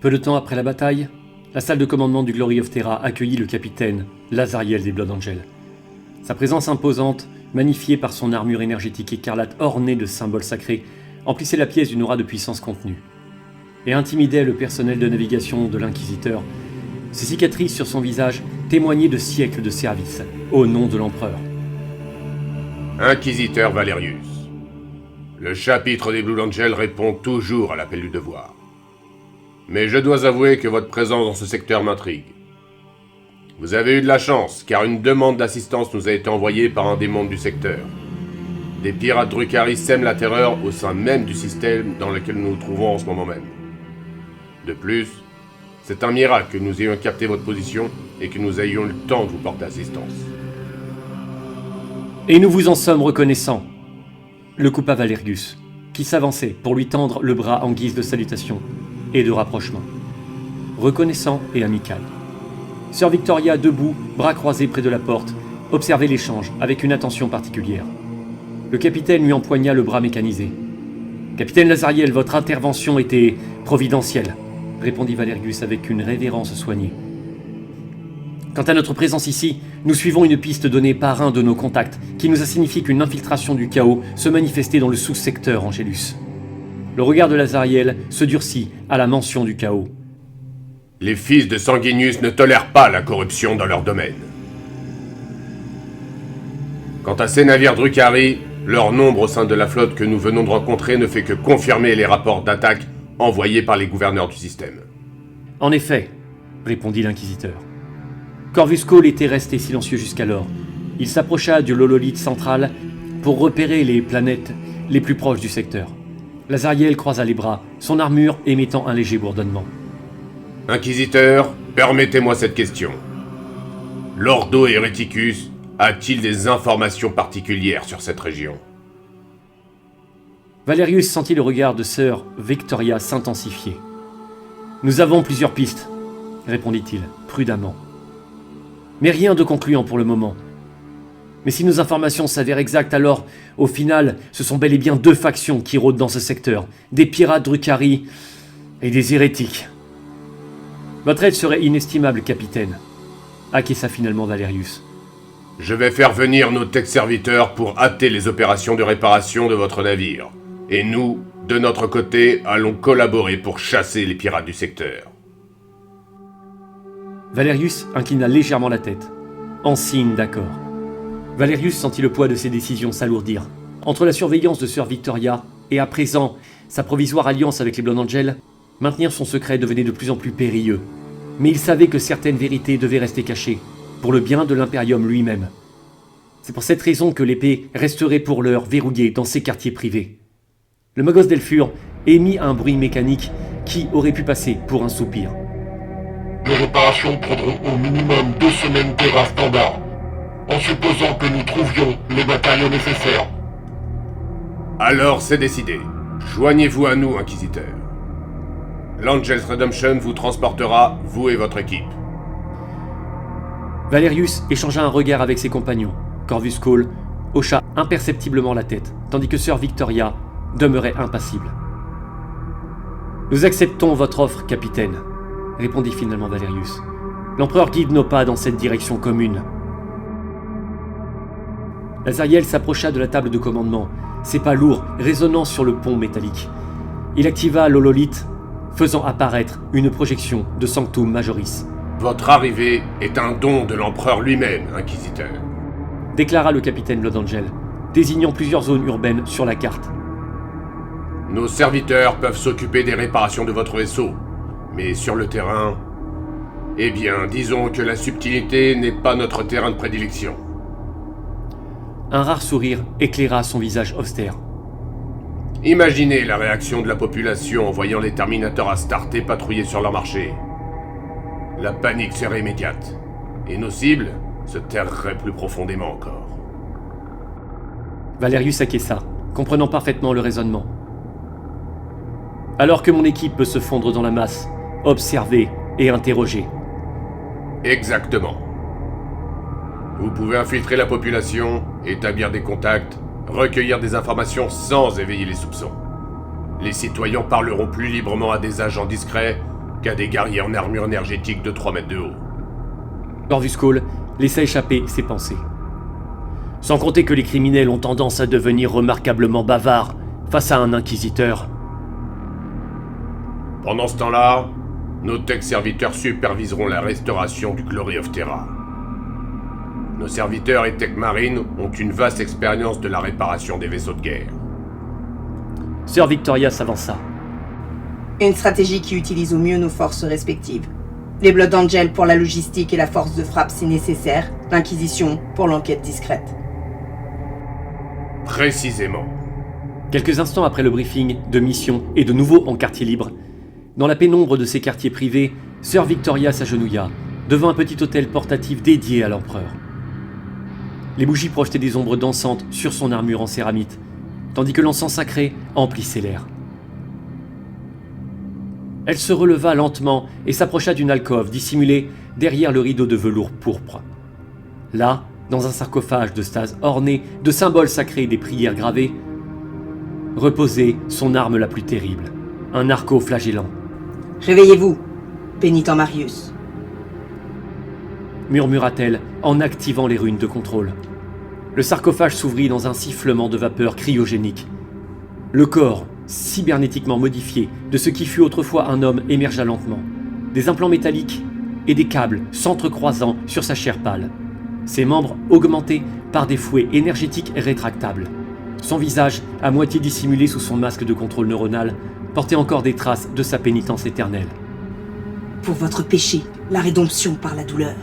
Peu de temps après la bataille, la salle de commandement du Glory of Terra accueillit le capitaine Lazariel des Blood Angels. Sa présence imposante, magnifiée par son armure énergétique écarlate ornée de symboles sacrés, emplissait la pièce d'une aura de puissance contenue et intimidait le personnel de navigation de l'Inquisiteur. Ses cicatrices sur son visage témoignaient de siècles de service au nom de l'Empereur. Inquisiteur Valerius. Le chapitre des Blood Angels répond toujours à l'appel du devoir. Mais je dois avouer que votre présence dans ce secteur m'intrigue. Vous avez eu de la chance, car une demande d'assistance nous a été envoyée par un des membres du secteur. Des pirates Drukhari sèment la terreur au sein même du système dans lequel nous nous trouvons en ce moment même. De plus, c'est un miracle que nous ayons capté votre position et que nous ayons eu le temps de vous porter assistance. Et nous vous en sommes reconnaissants, le coupa Valerius, qui s'avançait pour lui tendre le bras en guise de salutation et de rapprochement. Reconnaissant et amical. Sœur Victoria, debout, bras croisés près de la porte, observait l'échange avec une attention particulière. Le capitaine lui empoigna le bras mécanisé. « Capitaine Lazariel, votre intervention était providentielle », répondit Valerius avec une révérence soignée. « Quant à notre présence ici, nous suivons une piste donnée par un de nos contacts qui nous a signifié qu'une infiltration du chaos se manifestait dans le sous-secteur Angelus. » Le regard de Lazariel se durcit à la mention du chaos. Les fils de Sanguinius ne tolèrent pas la corruption dans leur domaine. Quant à ces navires Drukhari, leur nombre au sein de la flotte que nous venons de rencontrer ne fait que confirmer les rapports d'attaque envoyés par les gouverneurs du système. En effet, répondit l'inquisiteur. Corvus Cole était resté silencieux jusqu'alors. Il s'approcha du lololithe central pour repérer les planètes les plus proches du secteur. Lazariel croisa les bras, son armure émettant un léger bourdonnement. Inquisiteur, permettez-moi cette question. L'Ordo Hereticus a-t-il des informations particulières sur cette région? Valerius sentit le regard de sœur Victoria s'intensifier. « Nous avons plusieurs pistes, » répondit-il, prudemment. « Mais rien de concluant pour le moment. Mais si nos informations s'avèrent exactes, alors, au final, ce sont bel et bien deux factions qui rôdent dans ce secteur, des pirates Drukhari et des hérétiques. Votre aide serait inestimable, capitaine, acquiesça finalement Valerius. Je vais faire venir nos tech-serviteurs pour hâter les opérations de réparation de votre navire. Et nous, de notre côté, allons collaborer pour chasser les pirates du secteur. Valerius inclina légèrement la tête, en signe d'accord. Valerius sentit le poids de ses décisions s'alourdir. Entre la surveillance de sœur Victoria et à présent sa provisoire alliance avec les Blood Angels, maintenir son secret devenait de plus en plus périlleux. Mais il savait que certaines vérités devaient rester cachées, pour le bien de l'Imperium lui-même. C'est pour cette raison que l'épée resterait pour l'heure verrouillée dans ses quartiers privés. Le Magos d'Elfur émit un bruit mécanique qui aurait pu passer pour un soupir. Les réparations prendront au minimum 2 semaines Terra standard, en supposant que nous trouvions les matériaux nécessaires. Alors c'est décidé. Joignez-vous à nous, Inquisiteur. L'Angels Redemption vous transportera, vous et votre équipe. Valerius échangea un regard avec ses compagnons. Corvus Cole hocha imperceptiblement la tête, tandis que sœur Victoria demeurait impassible. « Nous acceptons votre offre, capitaine », répondit finalement Valerius. « L'empereur guide nos pas dans cette direction commune. » Lazariel s'approcha de la table de commandement, ses pas lourds résonnant sur le pont métallique. Il activa l'hololithe, faisant apparaître une projection de Sanctum Majoris. « Votre arrivée est un don de l'empereur lui-même, Inquisiteur. » déclara le capitaine Blood Angel, désignant plusieurs zones urbaines sur la carte. Nos serviteurs peuvent s'occuper des réparations de votre vaisseau, mais sur le terrain... Eh bien, disons que la subtilité n'est pas notre terrain de prédilection. Un rare sourire éclaira son visage austère. Imaginez la réaction de la population en voyant les Terminators Astartés patrouiller sur leur marché. La panique serait immédiate, et nos cibles se terreraient plus profondément encore. Valerius acquiesça, comprenant parfaitement le raisonnement. Alors que mon équipe peut se fondre dans la masse, observer et interroger. Exactement. Vous pouvez infiltrer la population, établir des contacts, recueillir des informations sans éveiller les soupçons. Les citoyens parleront plus librement à des agents discrets qu'à des guerriers en armure énergétique de 3 mètres de haut. Corvus Cole laissa échapper ses pensées. Sans compter que les criminels ont tendance à devenir remarquablement bavards face à un inquisiteur. Pendant ce temps-là, nos tech-serviteurs superviseront la restauration du Glory of Terra. Nos serviteurs et tech-marines ont une vaste expérience de la réparation des vaisseaux de guerre. Sœur Victoria s'avança. Une stratégie qui utilise au mieux nos forces respectives. Les Blood Angels pour la logistique et la force de frappe si nécessaire, l'Inquisition pour l'enquête discrète. Précisément. Quelques instants après le briefing de mission et de nouveau en quartier libre, dans la pénombre de ses quartiers privés, Sœur Victoria s'agenouilla devant un petit hôtel portatif dédié à l'empereur. Les bougies projetaient des ombres dansantes sur son armure en céramite, tandis que l'encens sacré emplissait l'air. Elle se releva lentement et s'approcha d'une alcôve dissimulée derrière le rideau de velours pourpre. Là, dans un sarcophage de stase orné de symboles sacrés et des prières gravées, reposait son arme la plus terrible, un arco flagellant. « Réveillez-vous, pénitent Marius !» murmura-t-elle en activant les runes de contrôle. Le sarcophage s'ouvrit dans un sifflement de vapeur cryogénique. Le corps, cybernétiquement modifié de ce qui fut autrefois un homme, émergea lentement. Des implants métalliques et des câbles s'entrecroisant sur sa chair pâle. Ses membres augmentés par des fouets énergétiques rétractables. Son visage, à moitié dissimulé sous son masque de contrôle neuronal, portait encore des traces de sa pénitence éternelle. « Pour votre péché, la rédemption par la douleur. »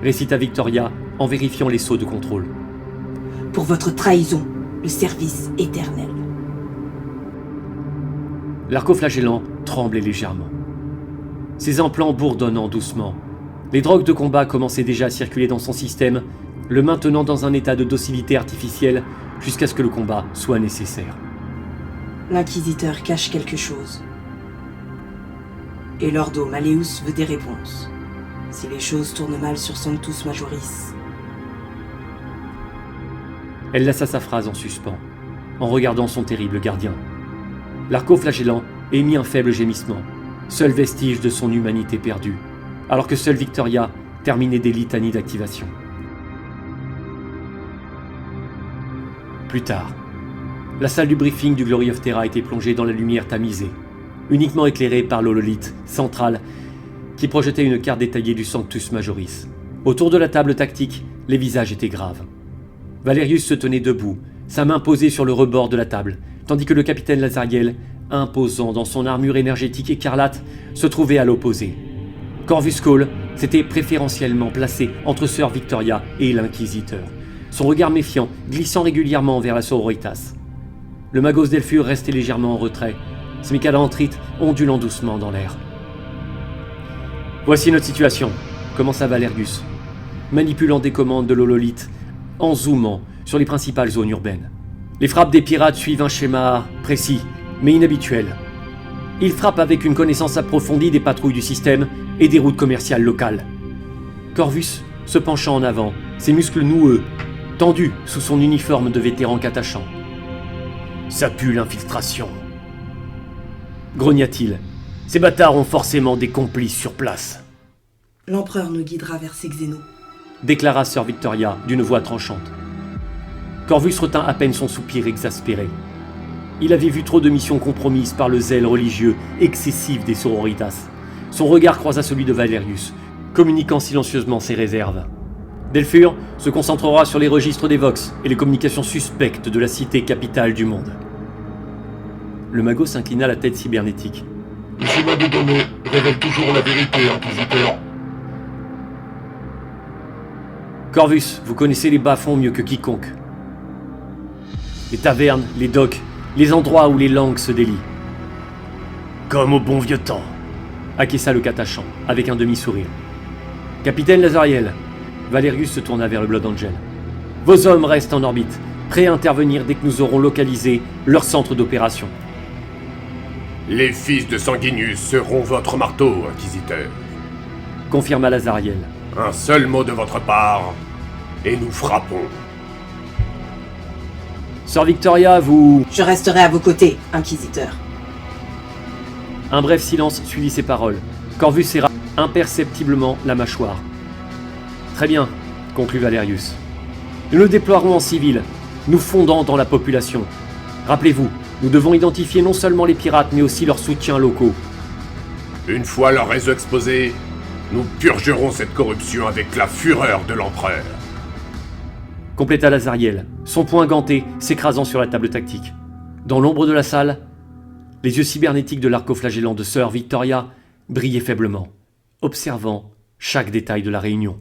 récita Victoria en vérifiant les sceaux de contrôle. « Pour votre trahison, le service éternel. » L'arco-flagellant tremblait légèrement. Ses implants bourdonnant doucement. Les drogues de combat commençaient déjà à circuler dans son système, le maintenant dans un état de docilité artificielle jusqu'à ce que le combat soit nécessaire. L'Inquisiteur cache quelque chose. Et l'Ordo Malleus veut des réponses. Si les choses tournent mal sur Sanctus Majoris. Elle laissa sa phrase en suspens, en regardant son terrible gardien. L'arco-flagellant émit un faible gémissement, seul vestige de son humanité perdue, alors que seule Victoria terminait des litanies d'activation. Plus tard, la salle du briefing du Glory of Terra était plongée dans la lumière tamisée, uniquement éclairée par l'hololithe centrale qui projetait une carte détaillée du Sanctus Majoris. Autour de la table tactique, les visages étaient graves. Valerius se tenait debout, sa main posée sur le rebord de la table, tandis que le capitaine Lazariel, imposant dans son armure énergétique écarlate, se trouvait à l'opposé. Corvus Cole s'était préférentiellement placé entre Sœur Victoria et l'Inquisiteur, son regard méfiant glissant régulièrement vers la sororitas. Le magos Delphur restait légèrement en retrait, ses calantrites ondulant doucement dans l'air. « Voici notre situation », commença Valerius, manipulant des commandes de l'hololithe en zoomant sur les principales zones urbaines. Les frappes des pirates suivent un schéma précis, mais inhabituel. Ils frappent avec une connaissance approfondie des patrouilles du système et des routes commerciales locales. Corvus se penchant en avant, ses muscles noueux, tendus sous son uniforme de vétéran catachant. « Ça pue l'infiltration !» grogna-t-il. « Ces bâtards ont forcément des complices sur place. » L'empereur nous guidera vers ses xénos, déclara Sœur Victoria d'une voix tranchante. Corvus retint à peine son soupir exaspéré. Il avait vu trop de missions compromises par le zèle religieux excessif des sororitas. Son regard croisa celui de Valerius, communiquant silencieusement ses réserves. Delphur se concentrera sur les registres des Vox et les communications suspectes de la cité capitale du monde. Le magot s'inclina la tête cybernétique. Le schéma des données révèle toujours la vérité, Inquisiteur. Corvus, vous connaissez les bas-fonds mieux que quiconque. Les tavernes, les docks, les endroits où les langues se délient. Comme au bon vieux temps, acquiesça le catachant, avec un demi-sourire. Capitaine Lazariel, Valerius se tourna vers le Blood Angel. Vos hommes restent en orbite, prêts à intervenir dès que nous aurons localisé leur centre d'opération. Les fils de Sanguinius seront votre marteau, Inquisiteur. Confirma Lazariel. Un seul mot de votre part, et nous frappons. Sœur Victoria, vous... Je resterai à vos côtés, Inquisiteur. Un bref silence suivit ces paroles. Corvus serra imperceptiblement la mâchoire. Très bien, conclut Valerius. Nous le déploierons en civil, nous fondant dans la population. Rappelez-vous, nous devons identifier non seulement les pirates, mais aussi leurs soutiens locaux. Une fois leur réseau exposé, nous purgerons cette corruption avec la fureur de l'empereur. Compléta Lazariel, son poing ganté s'écrasant sur la table tactique. Dans l'ombre de la salle, les yeux cybernétiques de l'arcoflagellant de Sir Victoria brillaient faiblement, observant chaque détail de la réunion.